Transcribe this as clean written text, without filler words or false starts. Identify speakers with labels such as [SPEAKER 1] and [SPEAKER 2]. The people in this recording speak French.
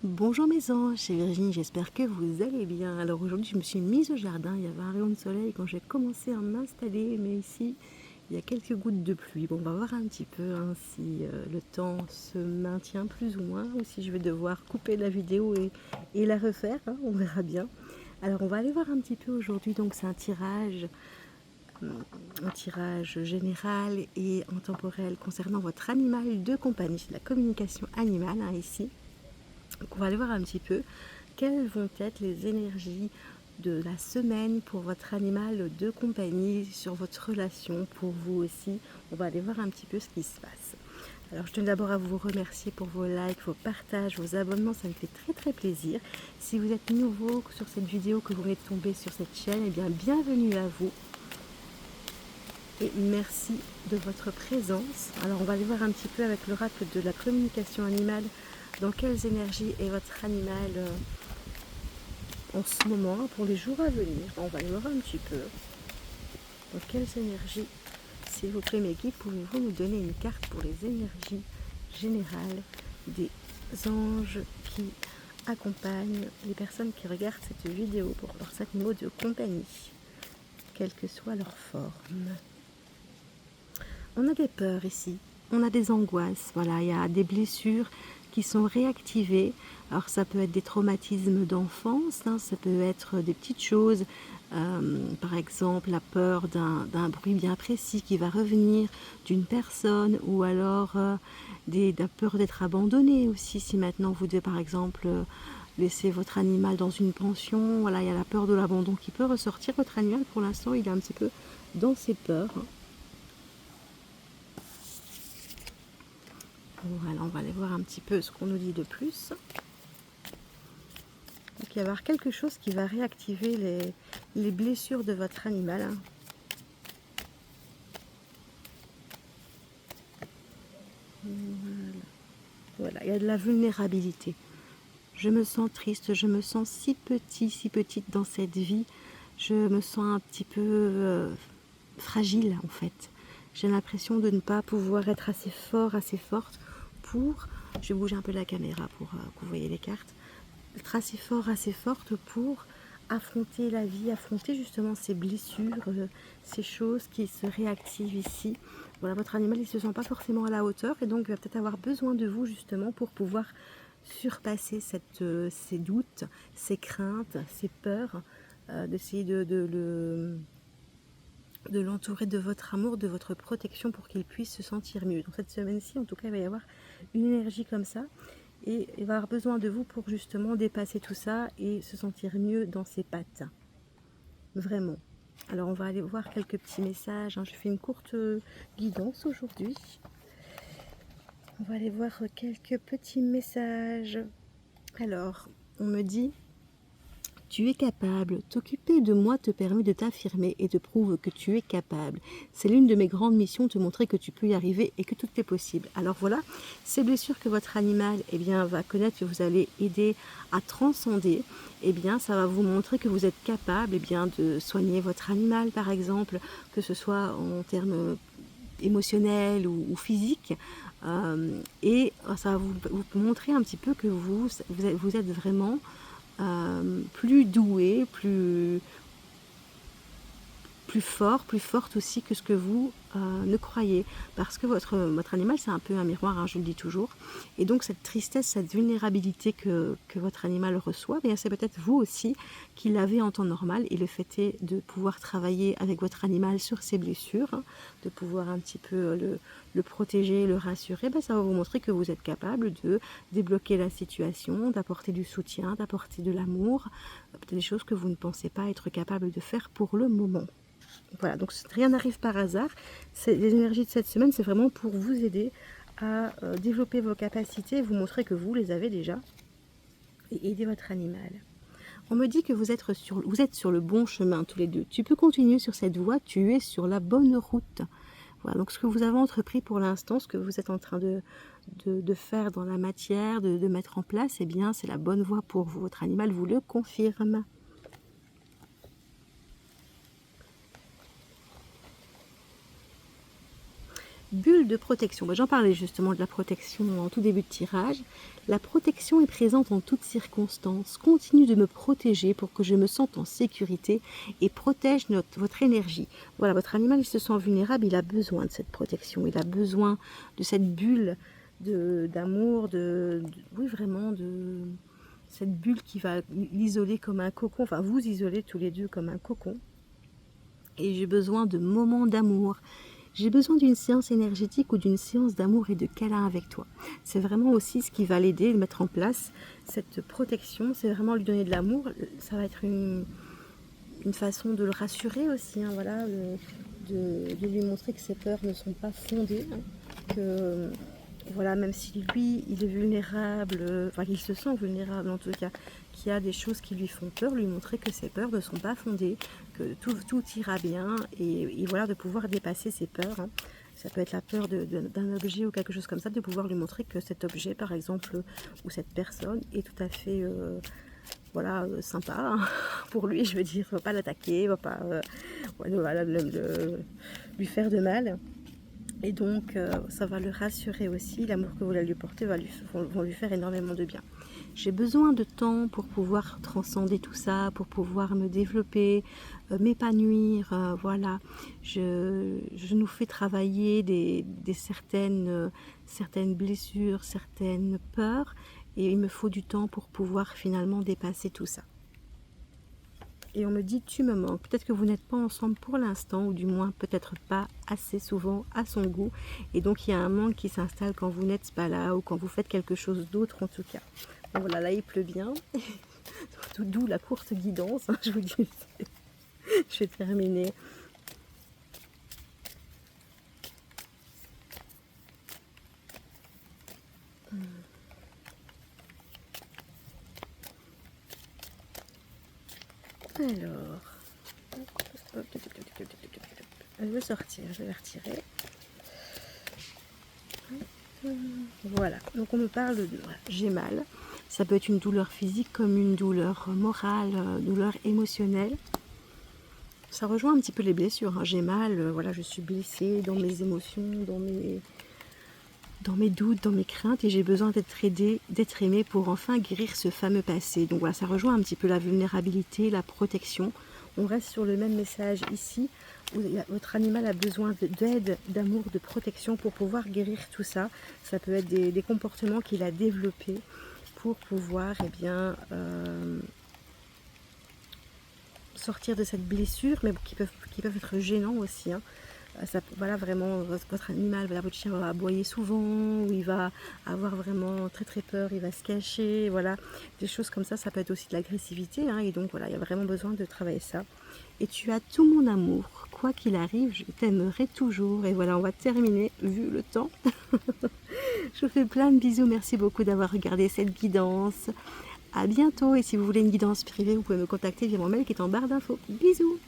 [SPEAKER 1] Bonjour mes anges, c'est Virginie, j'espère que vous allez bien. Alors aujourd'hui je me suis mise au jardin, il y avait un rayon de soleil quand j'ai commencé à m'installer, mais ici il y a quelques gouttes de pluie. Bon, on va voir un petit peu si le temps se maintient plus ou moins, ou si je vais devoir couper la vidéo et la refaire, hein, on verra bien. Alors on va aller voir un petit peu aujourd'hui, donc c'est un tirage général et intemporel concernant votre animal de compagnie, c'est de la communication animale ici. Donc on va aller voir un petit peu quelles vont être les énergies de la semaine pour votre animal de compagnie, sur votre relation, pour vous aussi. On va aller voir un petit peu ce qui se passe. Alors je tiens d'abord à vous remercier pour vos likes, vos partages, vos abonnements, ça me fait très plaisir. Si vous êtes nouveau sur cette vidéo, que vous venez de tomber sur cette chaîne, eh bien bienvenue à vous. Et merci de votre présence. Alors on va aller voir un petit peu avec l'oracle de la communication animale dans quelles énergies est votre animal en ce moment pour les jours à venir. On va aller voir un petit peu dans quelles énergies, s'il vous plaît mes guides, pouvez-vous nous donner une carte pour les énergies générales des anges qui accompagnent les personnes qui regardent cette vidéo pour leurs animaux de compagnie, quelle que soit leur forme. On a des peurs ici, on a des angoisses, voilà, il y a des blessures qui sont réactivées. Alors ça peut être des traumatismes d'enfance, hein, ça peut être des petites choses, par exemple la peur d'un bruit bien précis qui va revenir d'une personne, ou alors la peur d'être abandonné aussi, si maintenant vous devez par exemple laisser votre animal dans une pension, voilà, il y a la peur de l'abandon qui peut ressortir. Votre animal pour l'instant il est un petit peu dans ses peurs. Voilà, on va aller voir un petit peu ce qu'on nous dit de plus. Donc, il va y avoir quelque chose qui va réactiver les blessures de votre animal. Voilà, il y a de la vulnérabilité. Je me sens triste, je me sens si petit, si petite dans cette vie. Je me sens un petit peu fragile en fait. J'ai l'impression de ne pas pouvoir être assez fort, assez forte pour... Je vais bouger un peu la caméra pour que vous voyez les cartes. Être assez fort, assez forte pour affronter la vie, affronter justement ces blessures, ces choses qui se réactivent ici. Voilà, votre animal, il ne se sent pas forcément à la hauteur et donc il va peut-être avoir besoin de vous justement pour pouvoir surpasser ces doutes, ces craintes, ces peurs, d'essayer de l'entourer de votre amour, de votre protection pour qu'il puisse se sentir mieux. Dans cette semaine-ci, en tout cas, il va y avoir une énergie comme ça. Et il va avoir besoin de vous pour justement dépasser tout ça et se sentir mieux dans ses pattes. Vraiment. Alors on va aller voir quelques petits messages. Je fais une courte guidance aujourd'hui. On va aller voir quelques petits messages. Alors, on me dit: tu es capable, t'occuper de moi te permet de t'affirmer et te prouve que tu es capable. C'est l'une de mes grandes missions, te montrer que tu peux y arriver et que tout est possible. Alors voilà, ces blessures que votre animal va connaître, que vous allez aider à transcender, ça va vous montrer que vous êtes capable de soigner votre animal par exemple, que ce soit en termes émotionnels ou physiques. Et ça va vous montrer un petit peu que vous êtes vraiment plus doué, plus fort, plus forte aussi que ce que vous ne croyez. Parce que votre animal, c'est un peu un miroir, je le dis toujours. Et donc cette tristesse, cette vulnérabilité que votre animal reçoit, c'est peut-être vous aussi qui l'avez en temps normal. Et le fait est de pouvoir travailler avec votre animal sur ses blessures, de pouvoir un petit peu le protéger, le rassurer. Ça va vous montrer que vous êtes capable de débloquer la situation, d'apporter du soutien, d'apporter de l'amour, peut-être des choses que vous ne pensez pas être capable de faire pour le moment. Voilà, donc rien n'arrive par hasard. Les énergies de cette semaine, c'est vraiment pour vous aider à développer vos capacités, vous montrer que vous les avez déjà et aider votre animal. On me dit que vous êtes sur le bon chemin tous les deux. Tu peux continuer sur cette voie, tu es sur la bonne route. Voilà, donc ce que vous avez entrepris pour l'instant, ce que vous êtes en train de faire dans la matière, de mettre en place, c'est la bonne voie pour vous. Votre animal vous le confirme. bulle de protection. J'en parlais justement de la protection en tout début de tirage. La protection est présente en toutes circonstances. Continue de me protéger pour que je me sente en sécurité et protège votre énergie. Voilà, votre animal, il se sent vulnérable, il a besoin de cette protection, il a besoin de cette bulle d'amour, oui, vraiment, de cette bulle qui va l'isoler comme un cocon, enfin vous isoler tous les deux comme un cocon. Et j'ai besoin de moments d'amour. J'ai besoin d'une séance énergétique ou d'une séance d'amour et de câlin avec toi. C'est vraiment aussi ce qui va l'aider, le mettre en place, cette protection. C'est vraiment lui donner de l'amour. Ça va être une façon de le rassurer aussi, hein, voilà, de lui montrer que ses peurs ne sont pas fondées, hein, que voilà, même si lui, il est vulnérable, enfin qu'il se sent vulnérable en tout cas, qu'il y a des choses qui lui font peur, lui montrer que ses peurs ne sont pas fondées, que tout ira bien, et voilà, de pouvoir dépasser ses peurs, hein. Ça peut être la peur d'un objet ou quelque chose comme ça, de pouvoir lui montrer que cet objet, par exemple, ou cette personne est tout à fait voilà, sympa, hein, pour lui, je veux dire, ne va pas l'attaquer, ne va pas voilà, lui faire de mal. Et donc, ça va le rassurer aussi. L'amour que vous allez lui porter vont lui faire énormément de bien. J'ai besoin de temps pour pouvoir transcender tout ça, pour pouvoir me développer, m'épanouir. Voilà, je nous fais travailler certaines blessures, certaines peurs. Et il me faut du temps pour pouvoir finalement dépasser tout ça. Et on me dit tu me manques. Peut-être que vous n'êtes pas ensemble pour l'instant, ou du moins peut-être pas assez souvent à son goût. Et donc il y a un manque qui s'installe quand vous n'êtes pas là, ou quand vous faites quelque chose d'autre en tout cas. Donc voilà, là il pleut bien. D'où la courte guidance, hein, je vous dis. Je vais terminer. Alors, je vais sortir, je vais la retirer. Voilà, donc on me parle de j'ai mal. Ça peut être une douleur physique comme une douleur morale, douleur émotionnelle. Ça rejoint un petit peu les blessures, hein. J'ai mal, voilà, je suis blessée dans mes émotions, dans mes doutes, dans mes craintes, et j'ai besoin d'être aidée, d'être aimée pour enfin guérir ce fameux passé. Donc voilà, ça rejoint un petit peu la vulnérabilité, la protection. On reste sur le même message ici, où votre animal a besoin d'aide, d'amour, de protection pour pouvoir guérir tout ça. Ça peut être des comportements qu'il a développés pour pouvoir sortir de cette blessure, mais qui peuvent être gênants aussi, hein. Voilà, vraiment, votre animal, voilà, votre chien va aboyer souvent, ou il va avoir vraiment très très peur, il va se cacher, voilà, des choses comme ça peut être aussi de l'agressivité, hein, et donc voilà, il y a vraiment besoin de travailler ça. Et tu as tout mon amour, quoi qu'il arrive, je t'aimerai toujours. Et voilà, on va terminer, vu le temps. Je vous fais plein de bisous, merci beaucoup d'avoir regardé cette guidance. À bientôt, et si vous voulez une guidance privée, vous pouvez me contacter via mon mail qui est en barre d'infos. Bisous.